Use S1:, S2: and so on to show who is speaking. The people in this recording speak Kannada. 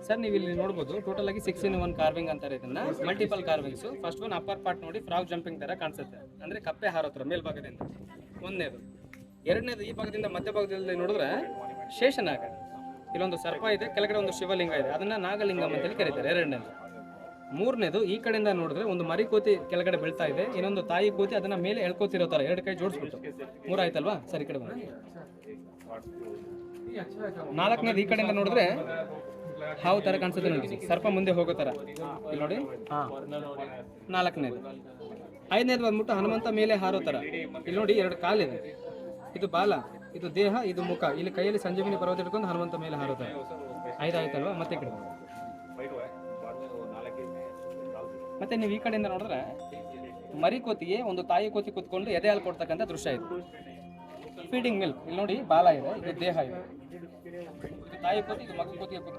S1: ಸರ್ ನೀವು ಇಲ್ಲಿ ನೋಡ್ಬೋದು ಟೋಟಲ್ ಆಗಿ 6-in-1 ಕಾರ್ವಿಂಗ್ ಅಂತಾರೆ ಇದನ್ನ. Multiple carvings. First one upper part ನೋಡಿ ಫ್ರಾಗ್ ಜಂಪಿಂಗ್ ತರ ಕಾಣಿಸುತ್ತೆ, ಅಂದ್ರೆ ಕಪ್ಪೆ ಹಾರೋತ್ರ ಮೇಲ್ಭಾಗದಿಂದ. ಒಂದನೇದು. ಎರಡನೇದು ಈ ಭಾಗದಿಂದ ಮಧ್ಯಭಾಗದಲ್ಲಿ ನೋಡಿದ್ರೆ ಶೇಷನಾಗ, ಇಲ್ಲೊಂದು ಸರ್ಪ ಇದೆ, ಕೆಳಗಡೆ ಒಂದು ಶಿವಲಿಂಗ ಇದೆ, ಅದನ್ನ ನಾಗಲಿಂಗಂ ಅಂತೇಳಿ ಕರೀತಾರೆ. ಎರಡನೇದು. ಮೂರನೇದು ಈ ಕಡೆಯಿಂದ ನೋಡಿದ್ರೆ ಒಂದು ಮರಿ ಕೋತಿ ಕೆಳಗಡೆ ಬೀಳ್ತಾ ಇದೆ, ಇನ್ನೊಂದು ತಾಯಿ ಕೋತಿ ಅದನ್ನ ಮೇಲೆ ಎಳ್ಕೋತಿರೋ ತರ ಎರಡು ಕೈ ಜೋಡಿಸ್ಬಿಟ್ಟು. ಮೂರಾಯ್ತಲ್ವಾ ಸರಿ, ಕಡೆ ಬನ್ನಿ. ನಾಲ್ಕನೇದು ಈ ಕಡೆಯಿಂದ ನೋಡಿದ್ರೆ ಹಾವು ತರ ಕಾಣಿಸುತ್ತೆ ನೋಡಿ, ಸರ್ಪ ಮುಂದೆ ಹೋಗೋ ತರ, ಇಲ್ಲಿ ನೋಡಿ. ನಾಲ್ಕನೇದು. ಐದನೇದು ಬಂದ್ಬಿಟ್ಟು ಹನುಮಂತ ಮೇಲೆ ಹಾರೋ ತರ, ಇಲ್ಲಿ ನೋಡಿ ಎರಡು ಕಾಲಿದೆ, ಇದು ಬಾಲ, ಇದು ದೇಹ, ಇದು ಮುಖ, ಇಲ್ಲಿ ಕೈಯಲ್ಲಿ ಸಂಜೀವಿನಿ ಪರ್ವತ ಹಿಡ್ಕೊಂಡು ಹನುಮಂತ ಮೇಲೆ ಹಾರೋ ತರ. ಐದಾಯ್ತಲ್ವಾ. ಮತ್ತೆ ಈ ಕಡೆ ಮತ್ತೆ ನೀವು ಈ ಕಡೆಯಿಂದ ನೋಡಿದ್ರೆ ಮರಿ ಕೋತಿಗೆ ಒಂದು ತಾಯಿ ಕೋತಿ ಕುತ್ಕೊಂಡು ಎದೆ ಹಾಲು ಕೊಡ್ತಕ್ಕಂಥ ದೃಶ್ಯ ಇದು. ಫೀಡಿಂಗ್ ಮಿಲ್ಕ್, ಇಲ್ಲಿ ನೋಡಿ ಬಾಲ ಇದೆ, ಇದು ದೇಹ ಇದೆ, ಇದು ತಾಯಿ ಕೋತಿ, ಇದು ಮಗು ಕೋತಿಗೆ ಕುತ್ಕೊಂಡು